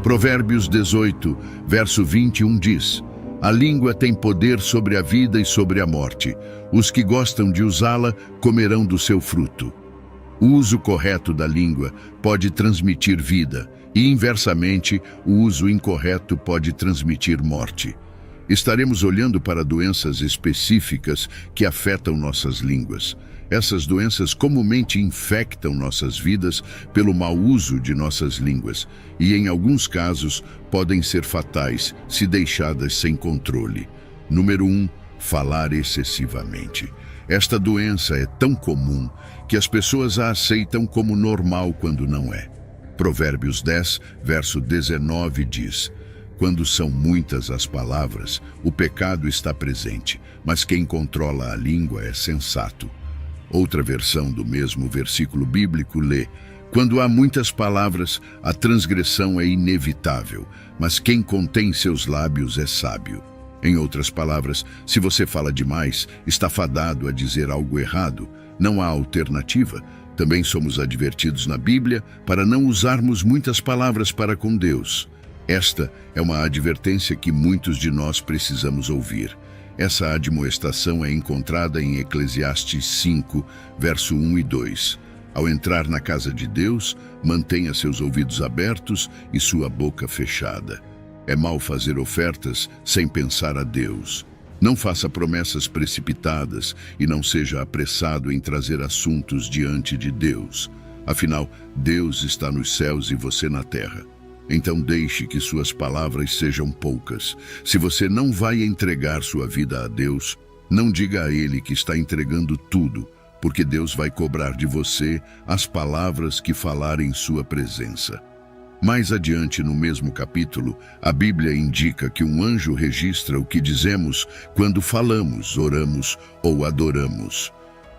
Provérbios 18, verso 21 diz: a língua tem poder sobre a vida e sobre a morte. Os que gostam de usá-la comerão do seu fruto. O uso correto da língua pode transmitir vida e, inversamente, o uso incorreto pode transmitir morte. Estaremos olhando para doenças específicas que afetam nossas línguas. Essas doenças comumente infectam nossas vidas pelo mau uso de nossas línguas e, em alguns casos, podem ser fatais se deixadas sem controle. Número 1. Falar excessivamente. Esta doença é tão comum que as pessoas a aceitam como normal quando não é. Provérbios 10, verso 19 diz: quando são muitas as palavras, o pecado está presente, mas quem controla a língua é sensato. Outra versão do mesmo versículo bíblico lê: quando há muitas palavras, a transgressão é inevitável, mas quem contém seus lábios é sábio. Em outras palavras, se você fala demais, está fadado a dizer algo errado. Não há alternativa. Também somos advertidos na Bíblia para não usarmos muitas palavras para com Deus. Esta é uma advertência que muitos de nós precisamos ouvir. Essa admoestação é encontrada em Eclesiastes 5, verso 1 e 2. Ao entrar na casa de Deus, mantenha seus ouvidos abertos e sua boca fechada. É mau fazer ofertas sem pensar a Deus. Não faça promessas precipitadas e não seja apressado em trazer assuntos diante de Deus. Afinal, Deus está nos céus e você na terra. Então deixe que suas palavras sejam poucas. Se você não vai entregar sua vida a Deus, não diga a Ele que está entregando tudo, porque Deus vai cobrar de você as palavras que falar em sua presença. Mais adiante no mesmo capítulo, a Bíblia indica que um anjo registra o que dizemos quando falamos, oramos ou adoramos.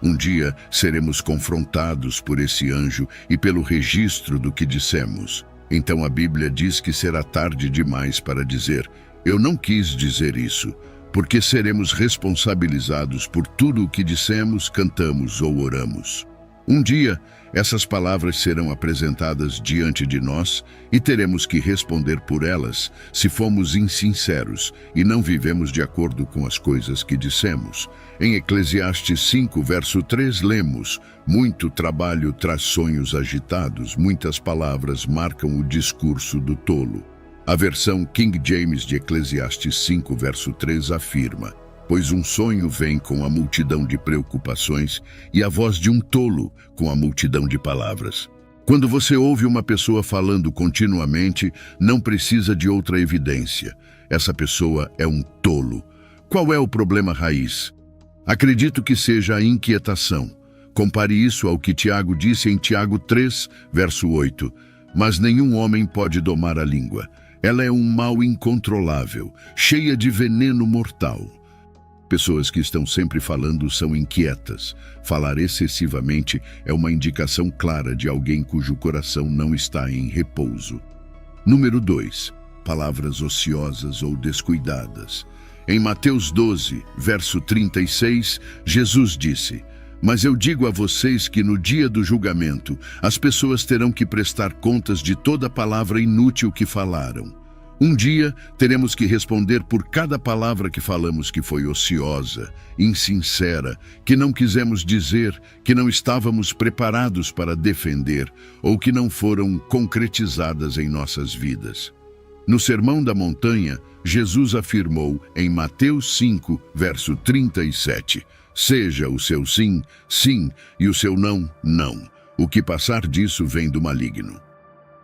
Um dia seremos confrontados por esse anjo e pelo registro do que dissemos. Então a Bíblia diz que será tarde demais para dizer: eu não quis dizer isso, porque seremos responsabilizados por tudo o que dissemos, cantamos ou oramos. Um dia, essas palavras serão apresentadas diante de nós e teremos que responder por elas se fomos insinceros e não vivemos de acordo com as coisas que dissemos. Em Eclesiastes 5, verso 3, lemos: muito trabalho traz sonhos agitados, muitas palavras marcam o discurso do tolo. A versão King James de Eclesiastes 5, verso 3 afirma: pois um sonho vem com a multidão de preocupações e a voz de um tolo com a multidão de palavras. Quando você ouve uma pessoa falando continuamente, não precisa de outra evidência. Essa pessoa é um tolo. Qual é o problema raiz? Acredito que seja a inquietação. Compare isso ao que Tiago disse em Tiago 3, verso 8. Mas nenhum homem pode domar a língua. Ela é um mal incontrolável, cheia de veneno mortal. Pessoas que estão sempre falando são inquietas. Falar excessivamente é uma indicação clara de alguém cujo coração não está em repouso. Número 2. Palavras ociosas ou descuidadas. Em Mateus 12, verso 36, Jesus disse: mas eu digo a vocês que no dia do julgamento, as pessoas terão que prestar contas de toda palavra inútil que falaram. Um dia, teremos que responder por cada palavra que falamos que foi ociosa, insincera, que não quisemos dizer, que não estávamos preparados para defender ou que não foram concretizadas em nossas vidas. No Sermão da Montanha, Jesus afirmou em Mateus 5, verso 37, seja o seu sim, sim, e o seu não, não. O que passar disso vem do maligno.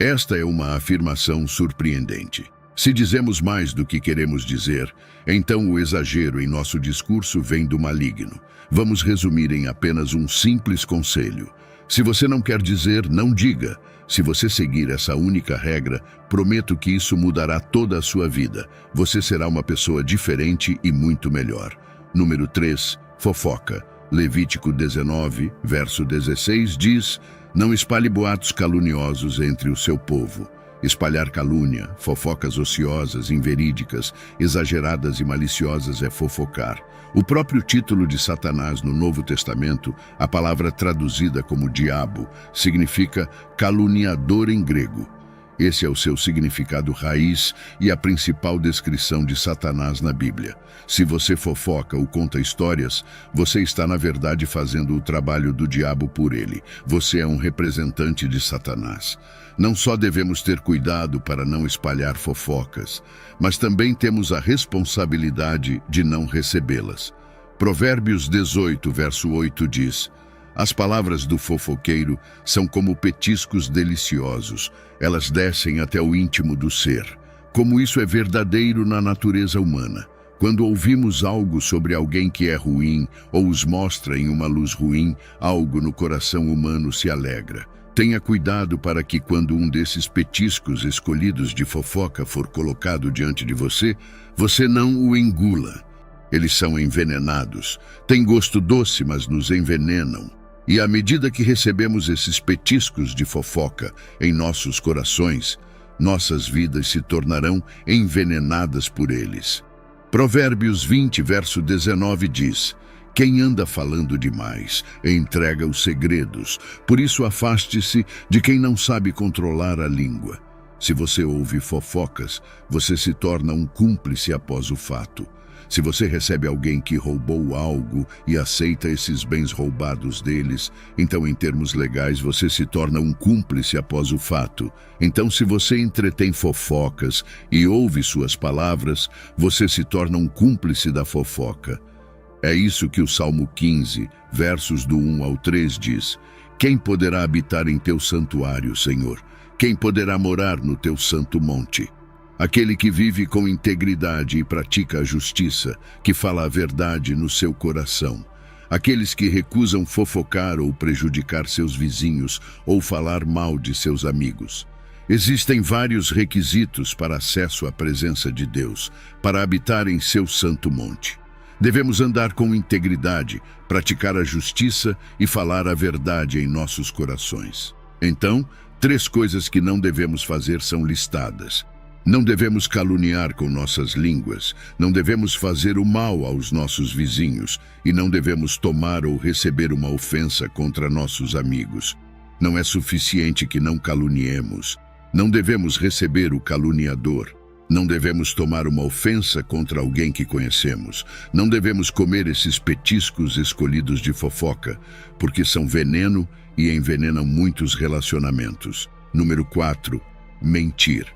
Esta é uma afirmação surpreendente. Se dizemos mais do que queremos dizer, então o exagero em nosso discurso vem do maligno. Vamos resumir em apenas um simples conselho. Se você não quer dizer, não diga. Se você seguir essa única regra, prometo que isso mudará toda a sua vida. Você será uma pessoa diferente e muito melhor. Número 3. Fofoca. Levítico 19, verso 16 diz: não espalhe boatos caluniosos entre o seu povo. Espalhar calúnia, fofocas ociosas, inverídicas, exageradas e maliciosas é fofocar. O próprio título de Satanás no Novo Testamento, a palavra traduzida como diabo, significa caluniador em grego. Esse é o seu significado raiz e a principal descrição de Satanás na Bíblia. Se você fofoca ou conta histórias, você está na verdade fazendo o trabalho do diabo por ele. Você é um representante de Satanás. Não só devemos ter cuidado para não espalhar fofocas, mas também temos a responsabilidade de não recebê-las. Provérbios 18, verso 8 diz: as palavras do fofoqueiro são como petiscos deliciosos, elas descem até o íntimo do ser. Como isso é verdadeiro na natureza humana. Quando ouvimos algo sobre alguém que é ruim ou os mostra em uma luz ruim, algo no coração humano se alegra. Tenha cuidado para que quando um desses petiscos escolhidos de fofoca for colocado diante de você, você não o engula. Eles são envenenados. Têm gosto doce, mas nos envenenam. E à medida que recebemos esses petiscos de fofoca em nossos corações, nossas vidas se tornarão envenenadas por eles. Provérbios 20, verso 19 diz: quem anda falando demais entrega os segredos, por isso afaste-se de quem não sabe controlar a língua. Se você ouve fofocas, você se torna um cúmplice após o fato. Se você recebe alguém que roubou algo e aceita esses bens roubados deles, então em termos legais você se torna um cúmplice após o fato. Então se você entretém fofocas e ouve suas palavras, você se torna um cúmplice da fofoca. É isso que o Salmo 15, versos do 1 ao 3 diz: quem poderá habitar em teu santuário, Senhor? Quem poderá morar no teu santo monte? Aquele que vive com integridade e pratica a justiça, que fala a verdade no seu coração. Aqueles que recusam fofocar ou prejudicar seus vizinhos ou falar mal de seus amigos. Existem vários requisitos para acesso à presença de Deus, para habitar em seu santo monte. Devemos andar com integridade, praticar a justiça e falar a verdade em nossos corações. Então, 3 coisas que não devemos fazer são listadas. Não devemos caluniar com nossas línguas, não devemos fazer o mal aos nossos vizinhos e não devemos tomar ou receber uma ofensa contra nossos amigos. Não é suficiente que não caluniemos. Não devemos receber o caluniador. Não devemos tomar uma ofensa contra alguém que conhecemos. Não devemos comer esses petiscos escolhidos de fofoca, porque são veneno e envenenam muitos relacionamentos. Número 4. Mentir.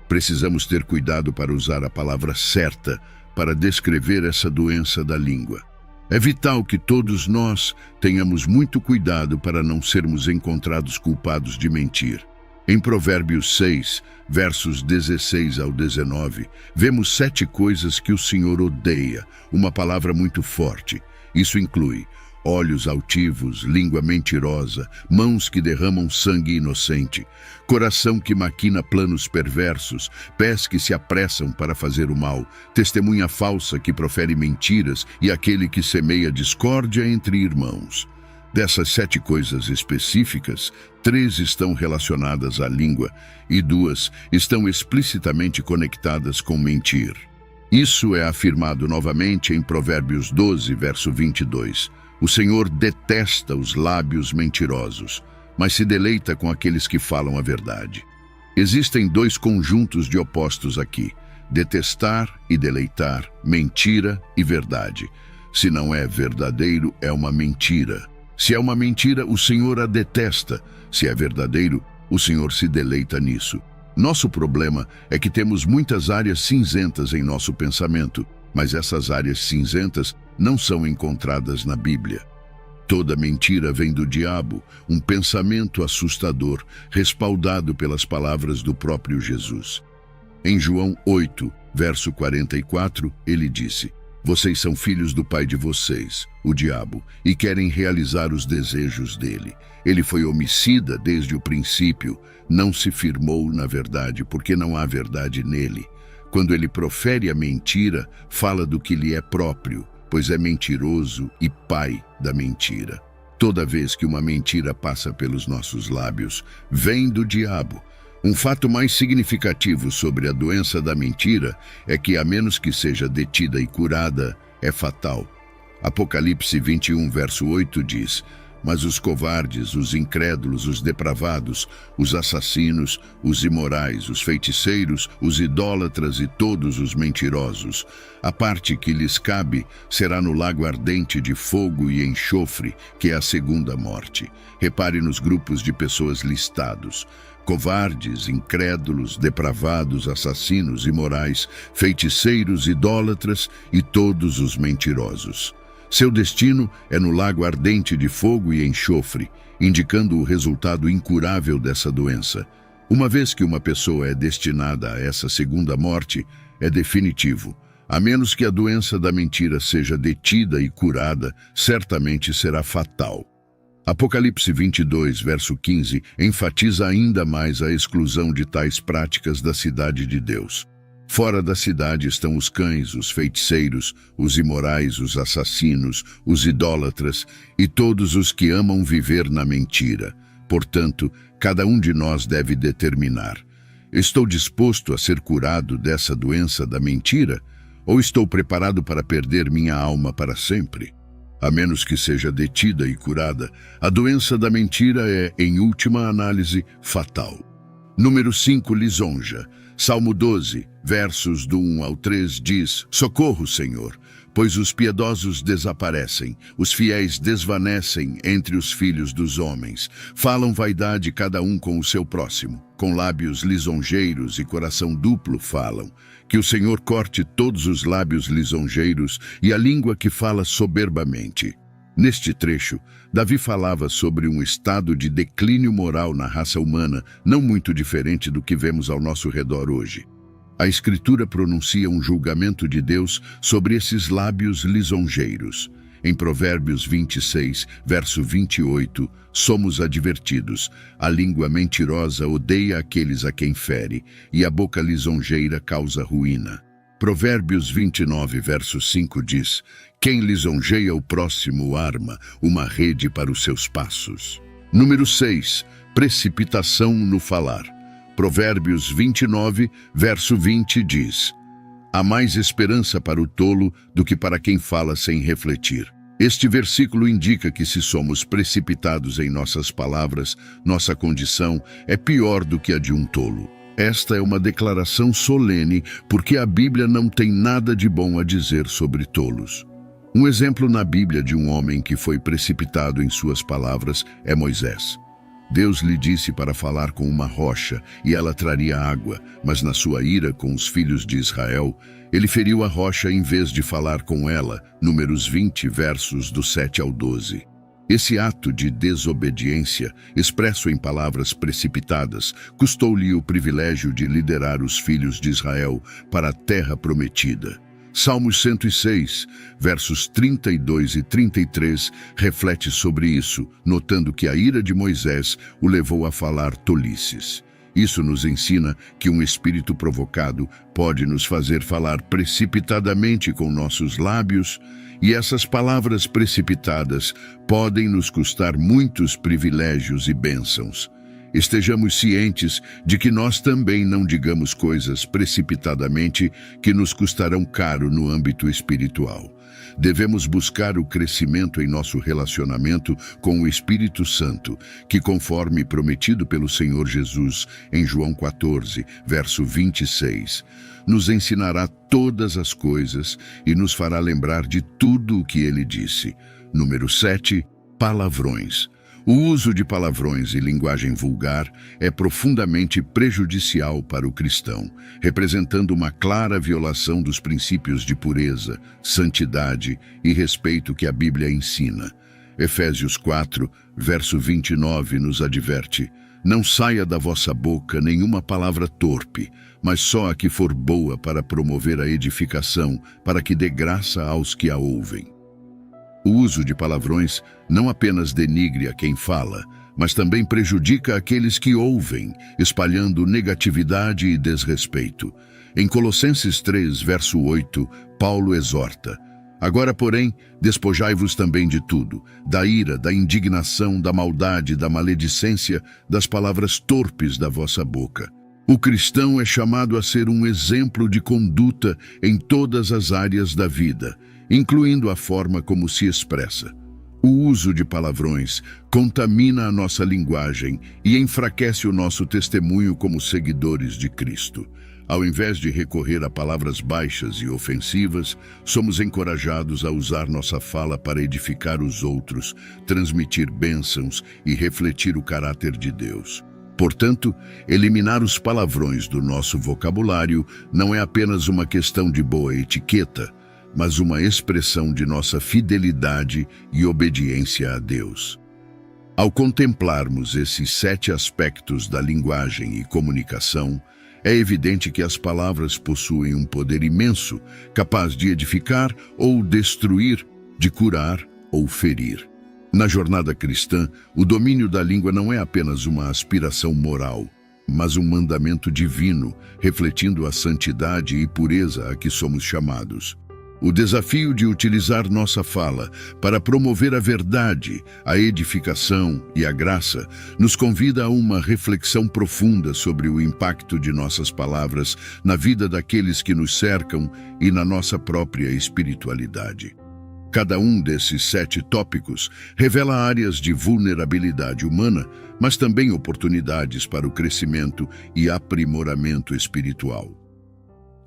Precisamos ter cuidado para usar a palavra certa para descrever essa doença da língua. É vital que todos nós tenhamos muito cuidado para não sermos encontrados culpados de mentir. Em Provérbios 6, versos 16 ao 19, vemos 7 coisas que o Senhor odeia, uma palavra muito forte. Isso inclui olhos altivos, língua mentirosa, mãos que derramam sangue inocente, coração que maquina planos perversos, pés que se apressam para fazer o mal, testemunha falsa que profere mentiras e aquele que semeia discórdia entre irmãos. Dessas 7 coisas específicas, 3 estão relacionadas à língua e 2 estão explicitamente conectadas com mentir. Isso é afirmado novamente em Provérbios 12, verso 22. O Senhor detesta os lábios mentirosos, mas se deleita com aqueles que falam a verdade. Existem 2 conjuntos de opostos aqui: detestar e deleitar, mentira e verdade. Se não é verdadeiro, é uma mentira. Se é uma mentira, o Senhor a detesta. Se é verdadeiro, o Senhor se deleita nisso. Nosso problema é que temos muitas áreas cinzentas em nosso pensamento, mas essas áreas cinzentas não são encontradas na Bíblia. Toda mentira vem do diabo, um pensamento assustador, respaldado pelas palavras do próprio Jesus. Em João 8, verso 44, ele disse: vocês são filhos do pai de vocês, o diabo, e querem realizar os desejos dele. Ele foi homicida desde o princípio, não se firmou na verdade, porque não há verdade nele. Quando ele profere a mentira, fala do que lhe é próprio, pois é mentiroso e pai da mentira. Toda vez que uma mentira passa pelos nossos lábios, vem do diabo. Um fato mais significativo sobre a doença da mentira é que, a menos que seja detida e curada, é fatal. Apocalipse 21, verso 8 diz: Mas os covardes, os incrédulos, os depravados, os assassinos, os imorais, os feiticeiros, os idólatras e todos os mentirosos, a parte que lhes cabe será no lago ardente de fogo e enxofre, que é a segunda morte. Repare nos grupos de pessoas listados: covardes, incrédulos, depravados, assassinos, imorais, feiticeiros, idólatras e todos os mentirosos. Seu destino é no lago ardente de fogo e enxofre, indicando o resultado incurável dessa doença. Uma vez que uma pessoa é destinada a essa segunda morte, é definitivo. A menos que a doença da mentira seja detida e curada, certamente será fatal. Apocalipse 22, verso 15, enfatiza ainda mais a exclusão de tais práticas da cidade de Deus. Fora da cidade estão os cães, os feiticeiros, os imorais, os assassinos, os idólatras e todos os que amam viver na mentira. Portanto, cada um de nós deve determinar: estou disposto a ser curado dessa doença da mentira? Ou estou preparado para perder minha alma para sempre? A menos que seja detida e curada, a doença da mentira é, em última análise, fatal. Número 5, lisonja. Salmo 12, versos do 1 ao 3 diz: socorro, Senhor, pois os piedosos desaparecem, os fiéis desvanecem entre os filhos dos homens. Falam vaidade cada um com o seu próximo, com lábios lisonjeiros e coração duplo falam. Que o Senhor corte todos os lábios lisonjeiros e a língua que fala soberbamente. Neste trecho, Davi falava sobre um estado de declínio moral na raça humana, não muito diferente do que vemos ao nosso redor hoje. A Escritura pronuncia um julgamento de Deus sobre esses lábios lisonjeiros. Em Provérbios 26, verso 28, somos advertidos: a língua mentirosa odeia aqueles a quem fere, e a boca lisonjeira causa ruína. Provérbios 29, verso 5 diz: quem lisonjeia o próximo arma uma rede para os seus passos. Número 6, precipitação no falar. Provérbios 29, verso 20 diz: há mais esperança para o tolo do que para quem fala sem refletir. Este versículo indica que se somos precipitados em nossas palavras, nossa condição é pior do que a de um tolo. Esta é uma declaração solene, porque a Bíblia não tem nada de bom a dizer sobre tolos. Um exemplo na Bíblia de um homem que foi precipitado em suas palavras é Moisés. Deus lhe disse para falar com uma rocha e ela traria água, mas na sua ira com os filhos de Israel, ele feriu a rocha em vez de falar com ela, Números 20, versos do 7 ao 12. Esse ato de desobediência, expresso em palavras precipitadas, custou-lhe o privilégio de liderar os filhos de Israel para a terra prometida. Salmos 106, versos 32 e 33, reflete sobre isso, notando que a ira de Moisés o levou a falar tolices. Isso nos ensina que um espírito provocado pode nos fazer falar precipitadamente com nossos lábios, e essas palavras precipitadas podem nos custar muitos privilégios e bênçãos. Estejamos cientes de que nós também não digamos coisas precipitadamente que nos custarão caro no âmbito espiritual. Devemos buscar o crescimento em nosso relacionamento com o Espírito Santo, que, conforme prometido pelo Senhor Jesus em João 14, verso 26, nos ensinará todas as coisas e nos fará lembrar de tudo o que ele disse. Número 7, palavrões. O uso de palavrões e linguagem vulgar é profundamente prejudicial para o cristão, representando uma clara violação dos princípios de pureza, santidade e respeito que a Bíblia ensina. Efésios 4, verso 29 nos adverte: não saia da vossa boca nenhuma palavra torpe, mas só a que for boa para promover a edificação, para que dê graça aos que a ouvem. O uso de palavrões não apenas denigre a quem fala, mas também prejudica aqueles que ouvem, espalhando negatividade e desrespeito. Em Colossenses 3, verso 8, Paulo exorta: agora, porém, despojai-vos também de tudo, da ira, da indignação, da maldade, da maledicência, das palavras torpes da vossa boca. O cristão é chamado a ser um exemplo de conduta em todas as áreas da vida, incluindo a forma como se expressa. O uso de palavrões contamina a nossa linguagem e enfraquece o nosso testemunho como seguidores de Cristo. Ao invés de recorrer a palavras baixas e ofensivas, somos encorajados a usar nossa fala para edificar os outros, transmitir bênçãos e refletir o caráter de Deus. Portanto, eliminar os palavrões do nosso vocabulário não é apenas uma questão de boa etiqueta, mas uma expressão de nossa fidelidade e obediência a Deus. Ao contemplarmos esses 7 aspectos da linguagem e comunicação, é evidente que as palavras possuem um poder imenso, capaz de edificar ou destruir, de curar ou ferir. Na jornada cristã, o domínio da língua não é apenas uma aspiração moral, mas um mandamento divino, refletindo a santidade e pureza a que somos chamados. O desafio de utilizar nossa fala para promover a verdade, a edificação e a graça nos convida a uma reflexão profunda sobre o impacto de nossas palavras na vida daqueles que nos cercam e na nossa própria espiritualidade. Cada um desses 7 tópicos revela áreas de vulnerabilidade humana, mas também oportunidades para o crescimento e aprimoramento espiritual.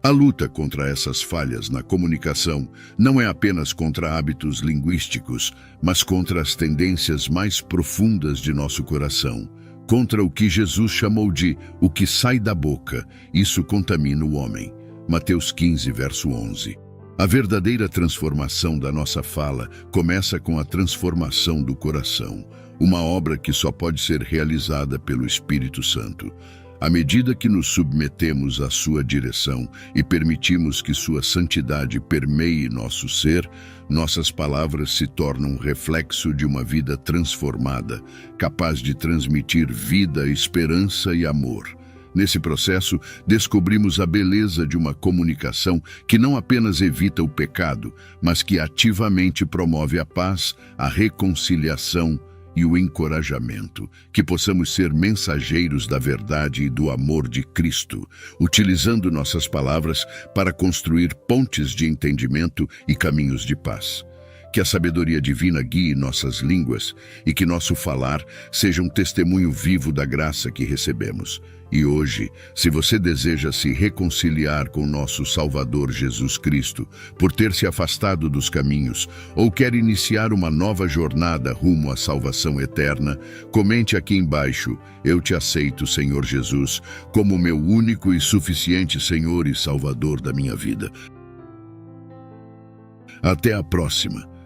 A luta contra essas falhas na comunicação não é apenas contra hábitos linguísticos, mas contra as tendências mais profundas de nosso coração, contra o que Jesus chamou de o que sai da boca, isso contamina o homem. Mateus 15, verso 11. A verdadeira transformação da nossa fala começa com a transformação do coração, uma obra que só pode ser realizada pelo Espírito Santo. À medida que nos submetemos à sua direção e permitimos que sua santidade permeie nosso ser, nossas palavras se tornam um reflexo de uma vida transformada, capaz de transmitir vida, esperança e amor. Nesse processo, descobrimos a beleza de uma comunicação que não apenas evita o pecado, mas que ativamente promove a paz, a reconciliação e o encorajamento, que possamos ser mensageiros da verdade e do amor de Cristo, utilizando nossas palavras para construir pontes de entendimento e caminhos de paz. Que a sabedoria divina guie nossas línguas e que nosso falar seja um testemunho vivo da graça que recebemos. E hoje, se você deseja se reconciliar com nosso Salvador Jesus Cristo, por ter se afastado dos caminhos, ou quer iniciar uma nova jornada rumo à salvação eterna, comente aqui embaixo: eu te aceito, Senhor Jesus, como meu único e suficiente Senhor e Salvador da minha vida. Até a próxima.